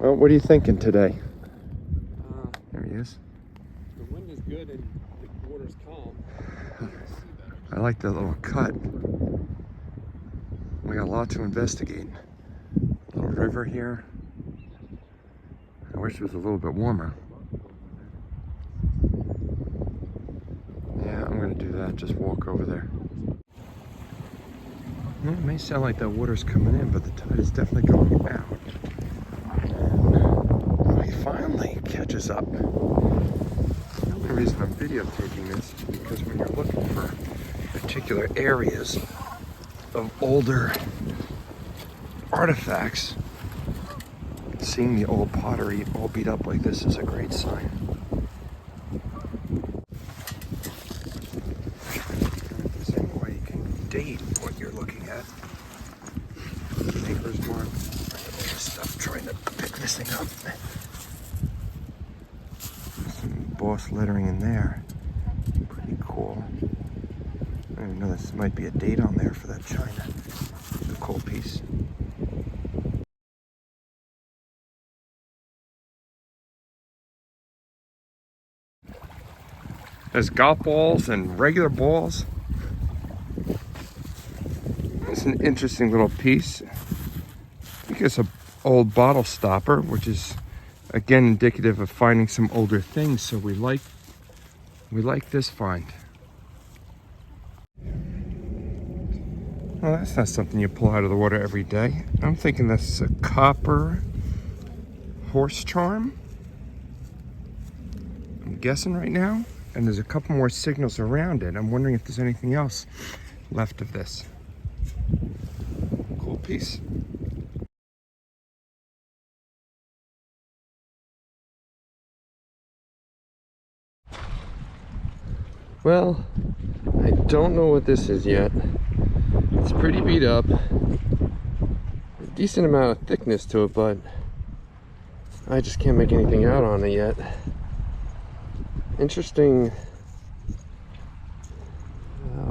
Well, what are you thinking today? There he is. The wind is good and the water's calm. I like that little cut. We got a lot to investigate. Little river here. I wish it was a little bit warmer. Yeah, I'm gonna do that. Just walk over there. Well, it may sound like that water's coming in, but the tide is definitely going out. And he finally catches up. The only reason I'm videotaping this is because when you're looking for particular areas of older artifacts, seeing the old pottery all beat up like this is a great sign. If there's any way you can date what you're looking at. Maker's mark. Stuff trying to pick this thing up. Some embossed lettering in there. Pretty cool. I didn't know this might be a date on there for that china. It's a cool piece. There's golf balls and regular balls. It's an interesting little piece. I think it's an old bottle stopper, which is again indicative of finding some older things. So we like this find. Well, that's not something you pull out of the water every day. I'm thinking that's a copper horse charm. I'm guessing right now. And there's a couple more signals around it. I'm wondering if there's anything else left of this. Cool piece. Well, I don't know what this is yet. It's pretty beat up. A decent amount of thickness to it, but I just can't make anything out on it yet. Interesting,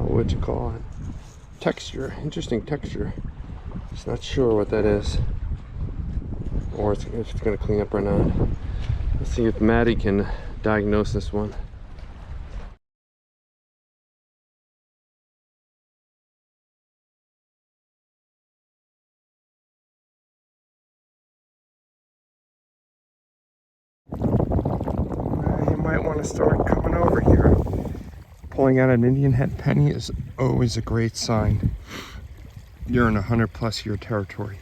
what you call it? Texture, interesting texture. Just not sure what that is, or if it's gonna clean up or not. Let's see if Maddie can diagnose this one. You might want to start coming over here. Pulling out an Indian head penny is always a great sign. You're in 100+ year territory.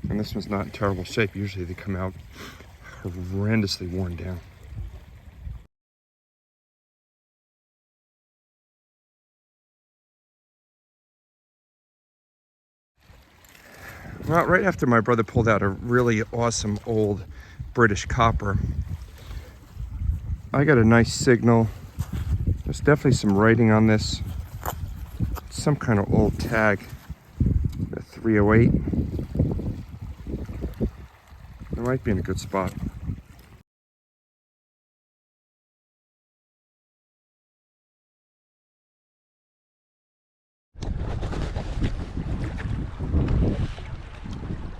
And this one's not in terrible shape. Usually they come out horrendously worn down. Well, right after my brother pulled out a really awesome old British copper, I got a nice signal. There's definitely some writing on this. Some kind of old tag. A 308. It might be in a good spot.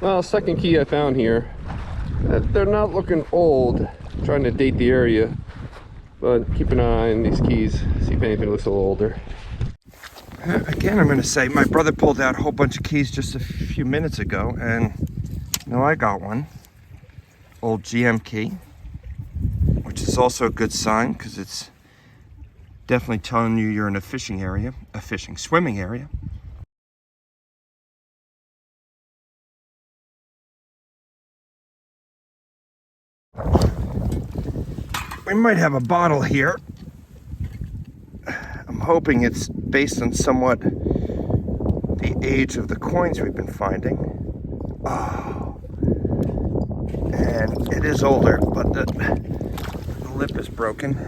Well, second key I found here. They're not looking old. I'm trying to date the area, but keep an eye on these keys, see if anything looks a little older. Again, I'm going to say my brother pulled out a whole bunch of keys just a few minutes ago, and now I got one. Old GM key, which is also a good sign because it's definitely telling you you're in a fishing area, swimming area. We might have a bottle here. I'm hoping it's based on somewhat the age of the coins we've been finding. Oh. And it is older, but the lip is broken.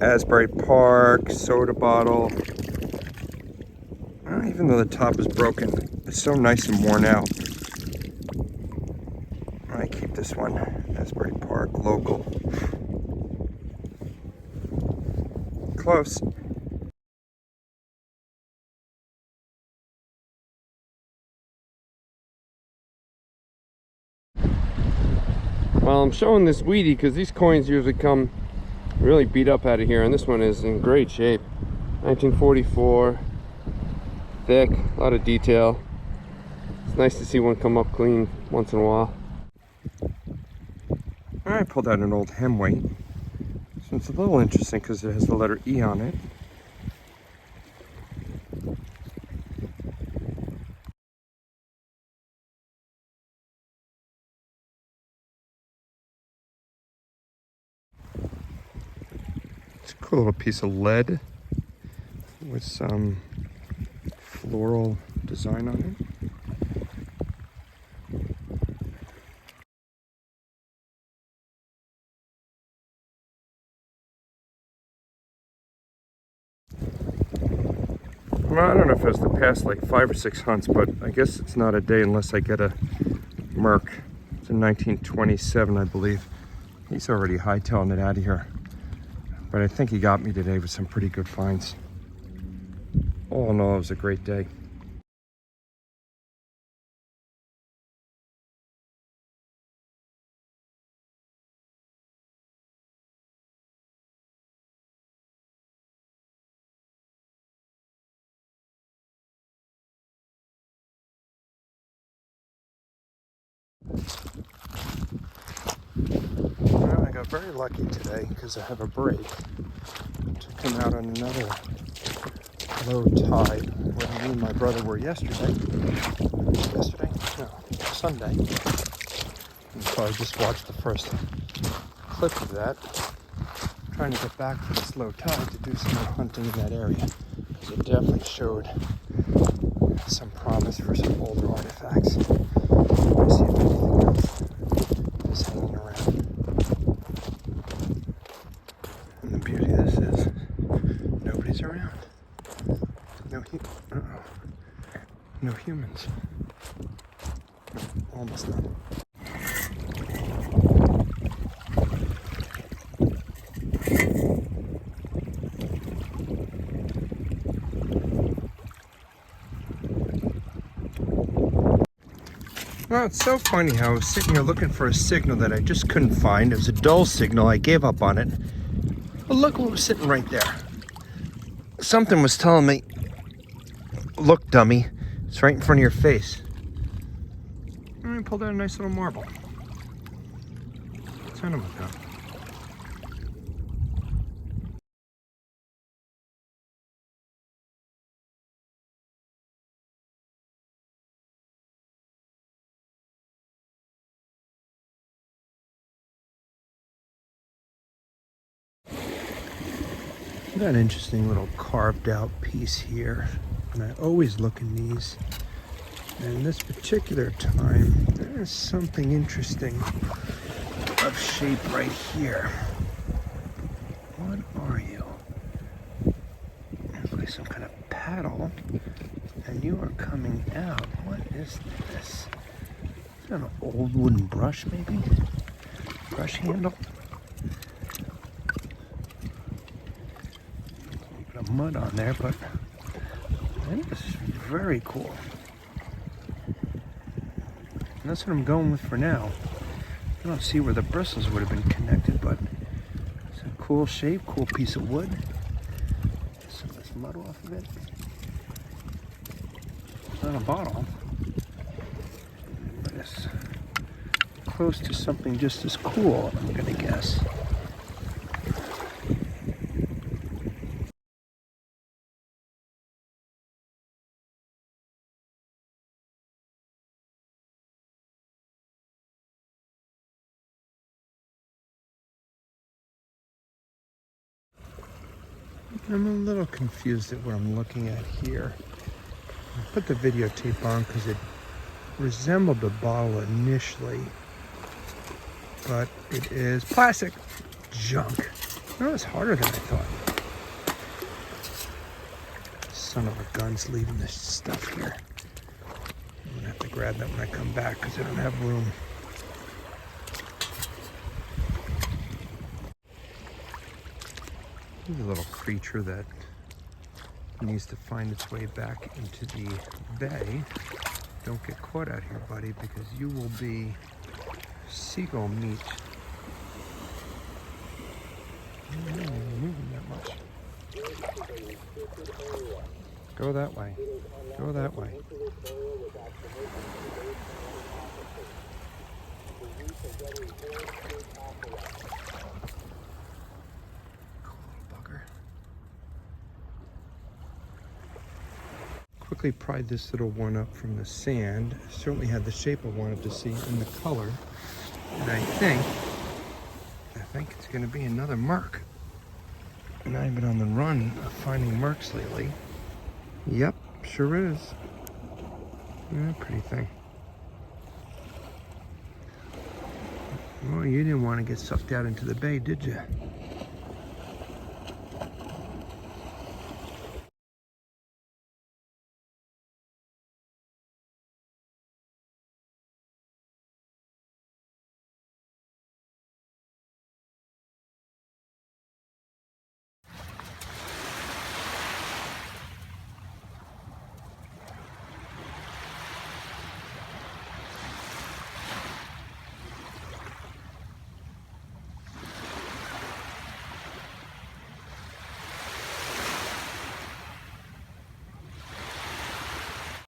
Asbury Park, soda bottle. Well, even though the top is broken, it's so nice and worn out. I keep this one. Asbury Park, local. Close. I'm showing this weedy because these coins usually come really beat up out of here, and this one is in great shape. 1944, thick, a lot of detail. It's nice to see one come up clean once in a while. I pulled out an old hem weight. This one's a little interesting because it has the letter E on it. It's a cool little piece of lead with some floral design on it. Well, I don't know if it was the past like 5 or 6 hunts, but I guess it's not a day unless I get a Merc. It's in 1927, I believe. He's already hightailing it out of here. But I think he got me today with some pretty good finds. All in all, it was a great day. Well, I got very lucky today because I have a break to come out on another low tide where me and my brother were yesterday. No, Sunday. You probably just watched the first clip of that. I'm trying to get back for this low tide to do some more hunting in that area because it definitely showed some promise for some older artifacts. Let's see if anything else is hanging around. And the beauty of this is nobody's around. No humans. Almost none. Well, it's so funny how I was sitting here looking for a signal that I just couldn't find. It was a dull signal. I gave up on it. But look what was sitting right there. Something was telling me, look, dummy, it's right in front of your face. And I pulled out a nice little marble. Son of a gun. Got an interesting little carved out piece here, and I always look in these, and this particular time there's something interesting of shape right here. What are you? It's like some kind of paddle, and you are coming out. What is this? Is that an old wooden brush, maybe? Brush handle? Mud on there, but that is very cool. And that's what I'm going with for now. I don't see where the bristles would have been connected, but it's a cool shape, cool piece of wood. Get some of this mud off of it. It's not a bottle, but it's close to something just as cool, I'm gonna guess. I'm a little confused at what I'm looking at here. I put the videotape on because it resembled a bottle initially, but it is plastic junk. No, it's harder than I thought. Son of a gun's leaving this stuff here. I'm gonna have to grab that when I come back because I don't have room. Here's a little creature that needs to find its way back into the bay. Don't get caught out here, buddy, because you will be seagull meat. moving that much. Go that way. Go that way. Cool little bugger. Quickly pried this little one up from the sand. Certainly had the shape I wanted to see and the color. And I think it's going to be another Merc. And I've been on the run of finding Mercs lately. Yep, sure is. Yeah, pretty thing. Well, you didn't want to get sucked out into the bay, did you?